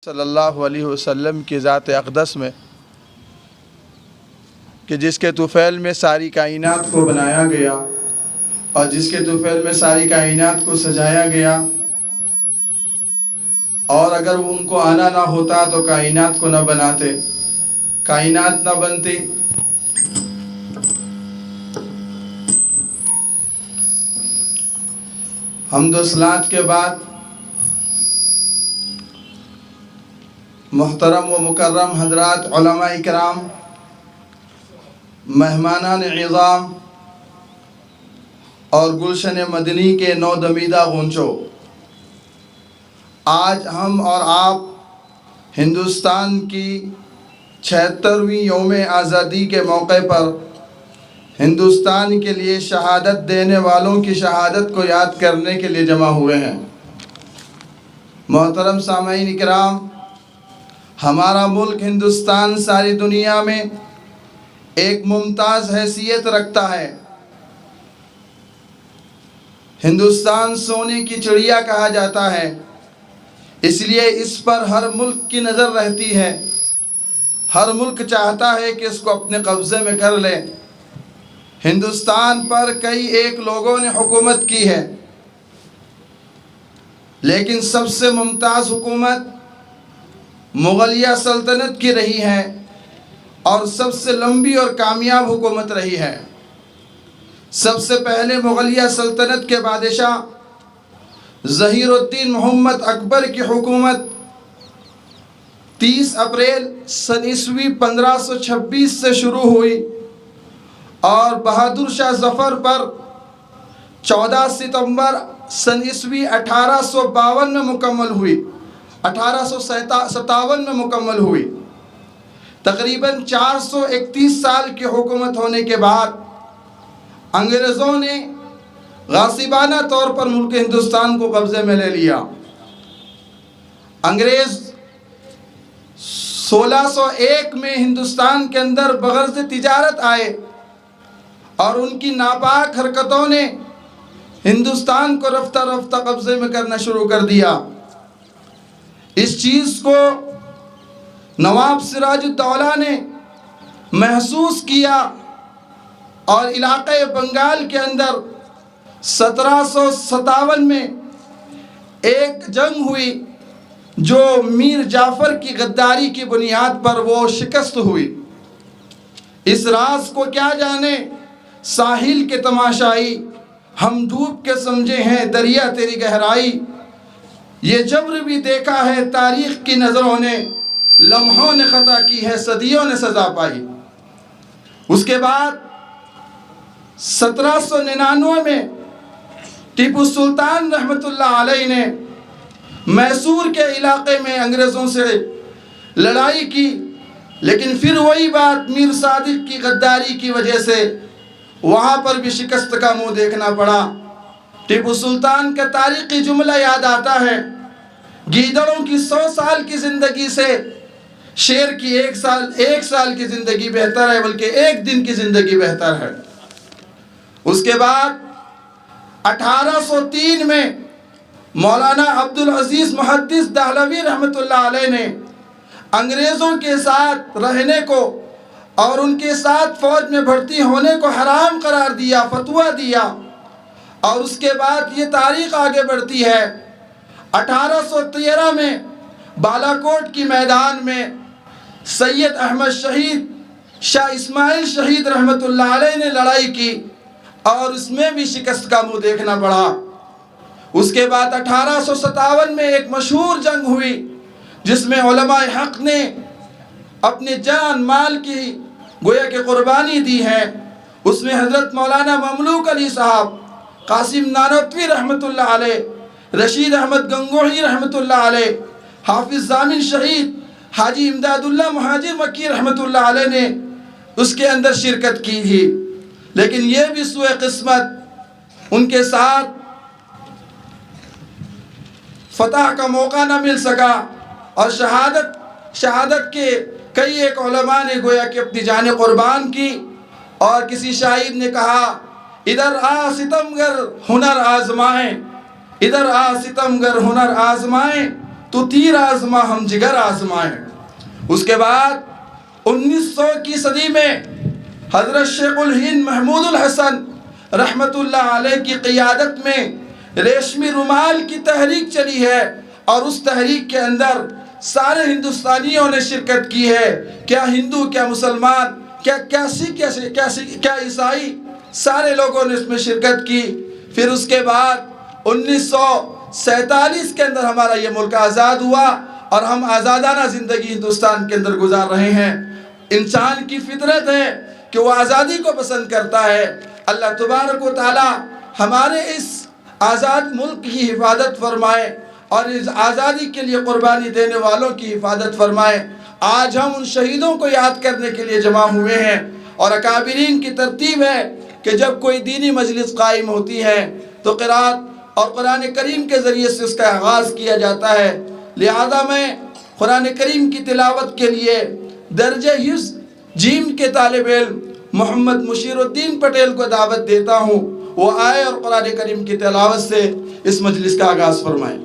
صلی اللہ علیہ وسلم کی ذات اقدس میں کہ جس کے طفیل میں ساری کائنات کو بنایا گیا اور جس کے طفیل میں ساری کائنات کو سجایا گیا، اور اگر وہ ان کو آنا نہ ہوتا تو کائنات کو نہ بناتے، کائنات نہ بنتی۔ حمد و صلات کے بعد محترم و مکرم حضرات علماء کرام، مہمانان عظام اور گلشن مدنی کے نو دمیدہ غنچوں، آج ہم اور آپ ہندوستان کی 76ویں یوم آزادی کے موقع پر ہندوستان کے لیے شہادت دینے والوں کی شہادت کو یاد کرنے کے لیے جمع ہوئے ہیں۔ محترم سامعین اکرام، ہمارا ملک ہندوستان ساری دنیا میں ایک ممتاز حیثیت رکھتا ہے۔ ہندوستان سونے کی چڑیا کہا جاتا ہے، اس لیے اس پر ہر ملک کی نظر رہتی ہے۔ ہر ملک چاہتا ہے کہ اس کو اپنے قبضے میں کر لے۔ ہندوستان پر کئی ایک لوگوں نے حکومت کی ہے، لیکن سب سے ممتاز حکومت مغلیہ سلطنت کی رہی ہے اور سب سے لمبی اور کامیاب حکومت رہی ہے۔ سب سے پہلے مغلیہ سلطنت کے بادشاہ ظہیر الدین محمد اکبر کی حکومت 30 اپریل سن عیسوی 1526 سے شروع ہوئی اور بہادر شاہ ظفر پر 14 ستمبر سن عیسوی 1852 میں مکمل ہوئی، 1857 میں مکمل ہوئی۔ تقریباً 431 سال کی حکومت ہونے کے بعد انگریزوں نے غاصبانہ طور پر ملک ہندوستان کو قبضے میں لے لیا۔ انگریز 1601 میں ہندوستان کے اندر بغرض تجارت آئے اور ان کی ناپاک حرکتوں نے ہندوستان کو رفتہ رفتہ قبضے میں کرنا شروع کر دیا۔ اس چیز کو نواب سراج الدولہ نے محسوس کیا اور علاقہ بنگال کے اندر 1757 میں ایک جنگ ہوئی جو میر جعفر کی غداری کی بنیاد پر وہ شکست ہوئی۔ اس راز کو کیا جانے ساحل کے تماشائی، ہم ڈوب کے سمجھے ہیں دریا تیری گہرائی۔ یہ جبر بھی دیکھا ہے تاریخ کی نظروں نے، لمحوں نے خطا کی ہے صدیوں نے سزا پائی۔ اس کے بعد 1799 میں ٹیپو سلطان رحمت اللہ علیہ نے میسور کے علاقے میں انگریزوں سے لڑائی کی، لیکن پھر وہی بات میر صادق کی غداری کی وجہ سے وہاں پر بھی شکست کا منہ دیکھنا پڑا۔ ٹیپو سلطان کا تاریخی جملہ یاد آتا ہے، گیدڑوں کی 100 سال کی زندگی سے شیر کی ایک سال کی زندگی بہتر ہے، بلکہ ایک دن کی زندگی بہتر ہے۔ اس کے بعد 1803 میں مولانا عبدالعزیز محدث دہلوی رحمت اللہ علیہ نے انگریزوں کے ساتھ رہنے کو اور ان کے ساتھ فوج میں بھرتی ہونے کو حرام قرار دیا، فتویٰ دیا، اور اس کے بعد یہ تاریخ آگے بڑھتی ہے۔ 1813 میں بالاکوٹ کی میدان میں سید احمد شہید، شاہ اسماعیل شہید رحمت اللہ علیہ نے لڑائی کی اور اس میں بھی شکست کا منہ دیکھنا پڑا۔ اس کے بعد 1857 میں ایک مشہور جنگ ہوئی جس میں علماء حق نے اپنے جان مال کی گویا کہ قربانی دی ہے۔ اس میں حضرت مولانا مملوک علی صاحب، قاسم نانوتوی رحمت اللہ علیہ، رشید احمد گنگوہی رحمت اللہ علیہ، حافظ ضامن شہید، حاجی امداد اللہ مہاجر مکی رحمت اللہ علیہ نے اس کے اندر شرکت کی تھی، لیکن یہ بھی سوء قسمت ان کے ساتھ فتح کا موقع نہ مل سکا اور شہادت کے کئی ایک علماء نے گویا کہ اپنی جانیں قربان کی۔ اور کسی شاعر نے کہا، ادھر آ ستمگر ہنر آزمائیں، ادھر آ ستمگر ہنر آزمائیں، تو تیر آزما ہم جگر آزمائیں۔ اس کے بعد 1900 کی صدی میں حضرت شیخ الہند محمود الحسن رحمت اللہ علیہ کی قیادت میں ریشمی رومال کی تحریک چلی ہے، اور اس تحریک کے اندر سارے ہندوستانیوں نے شرکت کی ہے، کیا ہندو، کیا مسلمان، کیا عیسائی، سارے لوگوں نے اس میں شرکت کی۔ پھر اس کے بعد 1947 کے اندر ہمارا یہ ملک آزاد ہوا، اور ہم آزادانہ زندگی ہندوستان کے اندر گزار رہے ہیں۔ انسان کی فطرت ہے کہ وہ آزادی کو پسند کرتا ہے۔ اللہ تبارک و تعالی ہمارے اس آزاد ملک کی حفاظت فرمائے، اور اس آزادی کے لیے قربانی دینے والوں کی حفاظت فرمائے۔ آج ہم ان شہیدوں کو یاد کرنے کے لیے جمع ہوئے ہیں، اور اکابرین کی ترتیب ہے کہ جب کوئی دینی مجلس قائم ہوتی ہے تو قرات اور قرآن کریم کے ذریعے سے اس کا آغاز کیا جاتا ہے۔ لہذا میں قرآن کریم کی تلاوت کے لیے درجہ حفظ جیم کے طالب علم محمد مشیر الدین پٹیل کو دعوت دیتا ہوں، وہ آئے اور قرآن کریم کی تلاوت سے اس مجلس کا آغاز فرمائیں۔